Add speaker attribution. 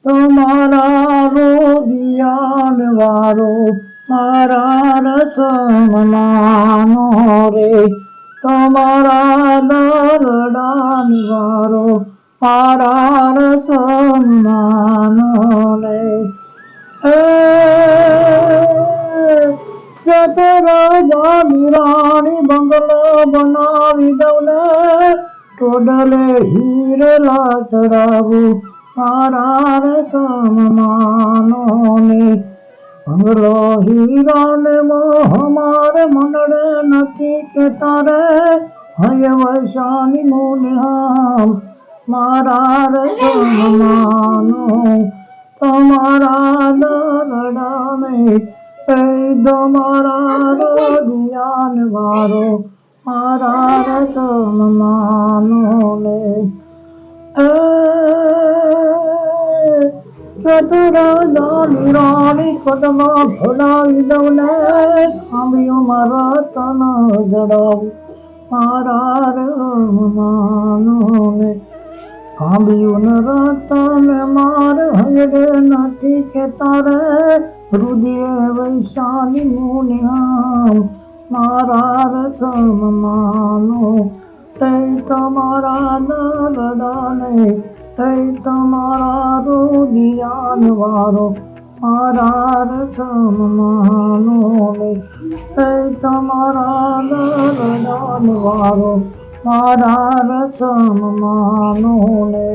Speaker 1: તમારા રોદિયાન વારો મારા રસમનાનો રે, તમારા દરડાન વારો મારા રસમનાનો રે. જતો રાજા નિરાણી બંગલો બનાવી દઉં ને, ટોડલે હીરલા ચડાવું મારા રસમનાનો ને. બંગલો હીરાને મોહ મારે મનડે નથી કે તારે, હય વૈશાની મોને હામ મારા રસમનાનો. તમારા દરડાને તમારા રોદિયાન વારો મારા રસમનાનો લે. રાજા નિરાણી પદમાં ભોલાવી દઉં ને, ખાંભીઓ મારા તન જડાવું મારા રસમનાનો લે. ખાંભીઓન રતન માર હયડે નથી કે તારે, હૃદય વૈશાલી મુનિયામ મારા રસમનાનો. તે તમારા દરડાને તે તમારા રોદિયાન વારો મારા રસમનાનો લે. તે તમારા દરડાન વારો મારા રસમનાનો લે.